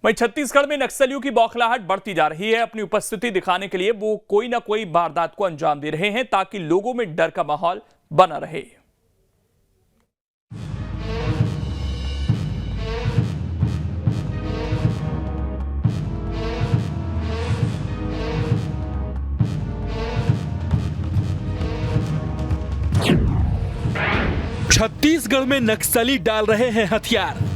वहीं छत्तीसगढ़ में नक्सलियों की बौखलाहट बढ़ती जा रही है। अपनी उपस्थिति दिखाने के लिए वो कोई ना कोई वारदात को अंजाम दे रहे हैं ताकि लोगों में डर का माहौल बना रहे। छत्तीसगढ़ में नक्सली डाल रहे हैं हथियार,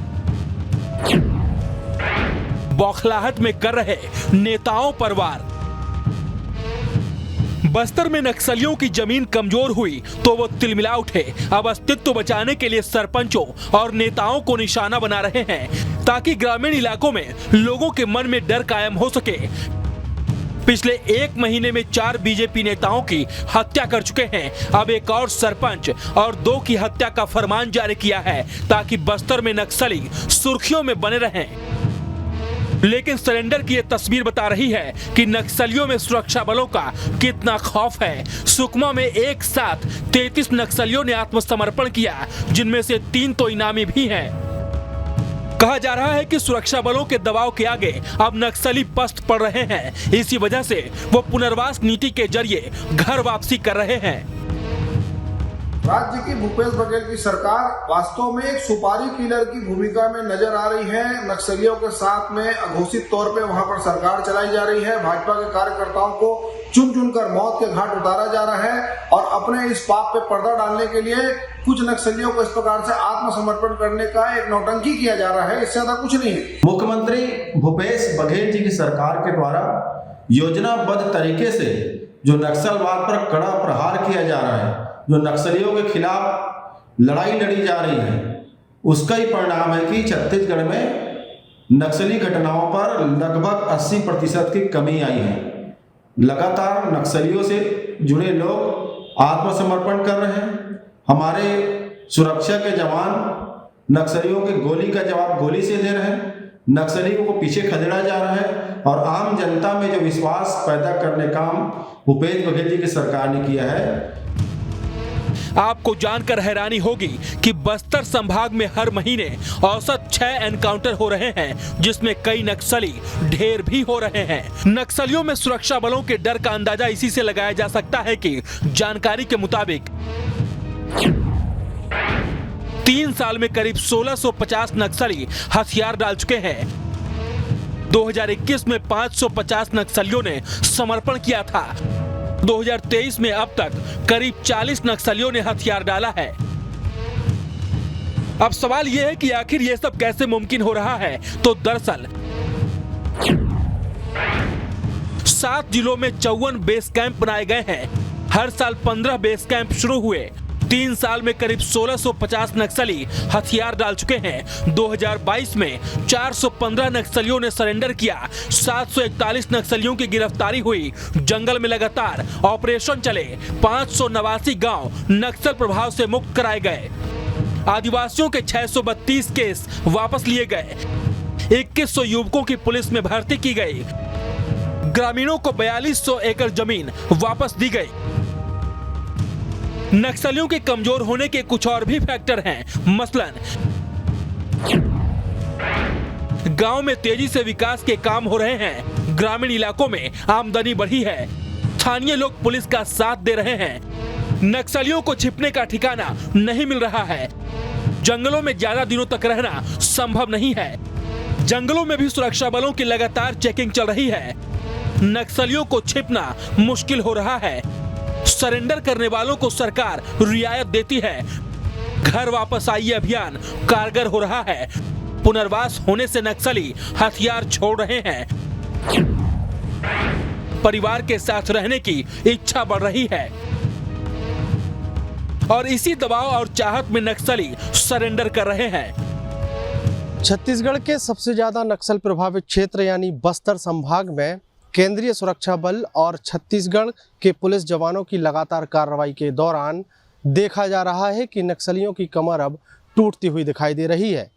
बौखलाहट में कर रहे नेताओं पर वार। बस्तर में नक्सलियों की जमीन कमजोर हुई तो वो तिलमिला उठे। अब अस्तित्व बचाने के लिए सरपंचों और नेताओं को निशाना बना रहे हैं ताकि ग्रामीण इलाकों में लोगों के मन में डर कायम हो सके। पिछले 1 महीने में 4 बीजेपी नेताओं की हत्या कर चुके हैं। अब एक और सरपंच और 2 की हत्या का फरमान जारी किया है ताकि बस्तर में नक्सली सुर्खियों में बने रहें। लेकिन सरेंडर की यह तस्वीर बता रही है कि नक्सलियों में सुरक्षा बलों का कितना खौफ है। सुकमा में एक साथ 33 नक्सलियों ने आत्मसमर्पण किया, जिनमें से 3 तो इनामी भी हैं। कहा जा रहा है कि सुरक्षा बलों के दबाव के आगे अब नक्सली पस्त पड़ रहे हैं। इसी वजह से वो पुनर्वास नीति के जरिए घर वापसी कर रहे हैं। राज्य की भूपेश बघेल की सरकार वास्तव में एक सुपारी किलर की भूमिका में नजर आ रही है। नक्सलियों के साथ में अघोषित तौर पे वहां पर सरकार चलाई जा रही है। भाजपा के कार्यकर्ताओं को चुन चुनकर मौत के घाट उतारा जा रहा है और अपने इस पाप पे पर्दा डालने के लिए कुछ नक्सलियों को इस प्रकार से आत्मसमर्पण करने का एक नौटंकी किया जा रहा है। इससे ज्यादा कुछ नहीं है। मुख्यमंत्री भूपेश बघेल जी की सरकार के द्वारा योजनाबद्ध तरीके से जो नक्सलवाद पर कड़ा प्रहार किया जा रहा है, जो नक्सलियों के खिलाफ लड़ाई लड़ी जा रही है, उसका ही परिणाम है कि छत्तीसगढ़ में नक्सली घटनाओं पर लगभग 80% की कमी आई है। लगातार नक्सलियों से जुड़े लोग आत्मसमर्पण कर रहे हैं। हमारे सुरक्षा के जवान नक्सलियों के गोली का जवाब गोली से दे रहे हैं। नक्सलियों को पीछे खदेड़ा जा रहा है और आम जनता में जो विश्वास पैदा करने का काम भूपेश बघेल जी की सरकार ने किया है। आपको जानकर हैरानी होगी कि बस्तर संभाग में हर महीने औसत 6 एनकाउंटर हो रहे हैं, जिसमें कई नक्सली ढेर भी हो रहे हैं। नक्सलियों में सुरक्षा बलों के डर का अंदाजा इसी से लगाया जा सकता है कि जानकारी के मुताबिक 3 साल में करीब 1650 नक्सली हथियार डाल चुके हैं। 2021 में 550 नक्सलियों ने समर्पण किया था। 2023 में अब तक करीब 40 नक्सलियों ने हथियार डाला है। अब सवाल यह है कि आखिर यह सब कैसे मुमकिन हो रहा है? तो दरअसल 7 जिलों में 54 बेस कैंप बनाए गए हैं। हर साल 15 बेस कैंप शुरू हुए। 3 साल में करीब 1650 नक्सली हथियार डाल चुके हैं। 2022 में 415 नक्सलियों ने सरेंडर किया। 741 नक्सलियों की गिरफ्तारी हुई। जंगल में लगातार ऑपरेशन चले। 589 गांव नक्सल प्रभाव से मुक्त कराए गए। आदिवासियों के 632 केस वापस लिए गए। 2100 युवकों की पुलिस में भर्ती की गई। ग्रामीणों को 4200 एकड़ जमीन वापस दी गई। नक्सलियों के कमजोर होने के कुछ और भी फैक्टर हैं। मसलन गांव में तेजी से विकास के काम हो रहे हैं। ग्रामीण इलाकों में आमदनी बढ़ी है। स्थानीय लोग पुलिस का साथ दे रहे हैं। नक्सलियों को छिपने का ठिकाना नहीं मिल रहा है। जंगलों में ज्यादा दिनों तक रहना संभव नहीं है। जंगलों में भी सुरक्षा बलों की लगातार चेकिंग चल रही है। नक्सलियों को छिपना मुश्किल हो रहा है। सरेंडर करने वालों को सरकार रियायत देती है। घर वापस आइए अभियान कारगर हो रहा है। पुनर्वास होने से नक्सली हथियार छोड़ रहे हैं। परिवार के साथ रहने की इच्छा बढ़ रही है और इसी दबाव और चाहत में नक्सली सरेंडर कर रहे हैं। छत्तीसगढ़ के सबसे ज्यादा नक्सल प्रभावित क्षेत्र यानी बस्तर संभाग में केंद्रीय सुरक्षा बल और छत्तीसगढ़ के पुलिस जवानों की लगातार कार्रवाई के दौरान देखा जा रहा है कि नक्सलियों की कमर अब टूटती हुई दिखाई दे रही है।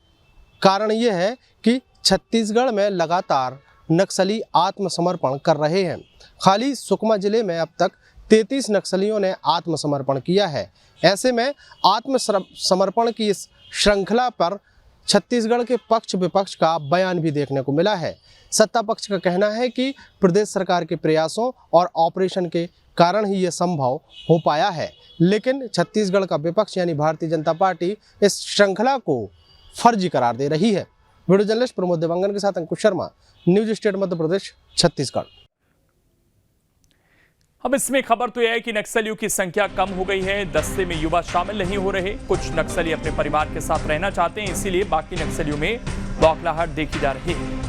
कारण यह है कि छत्तीसगढ़ में लगातार नक्सली आत्मसमर्पण कर रहे हैं। खाली सुकमा जिले में अब तक 33 नक्सलियों ने आत्मसमर्पण किया है। ऐसे में आत्मसमर्पण की इस श्रृंखला पर छत्तीसगढ़ के पक्ष विपक्ष का बयान भी देखने को मिला है। सत्ता पक्ष का कहना है कि प्रदेश सरकार के प्रयासों और ऑपरेशन के कारण ही ये संभव हो पाया है, लेकिन छत्तीसगढ़ का विपक्ष यानी भारतीय जनता पार्टी इस श्रृंखला को फर्जी करार दे रही है। वीडियो जर्नलिस्ट प्रमोद देवांगन के साथ अंकुश शर्मा, न्यूज स्टेट मध्य प्रदेश, छत्तीसगढ़। अब इसमें खबर तो यह है कि नक्सलियों की संख्या कम हो गई है, दस्ते में युवा शामिल नहीं हो रहे। कुछ नक्सली अपने परिवार के साथ रहना चाहते हैं, इसीलिए बाकी नक्सलियों में बौखलाहट देखी जा रही है।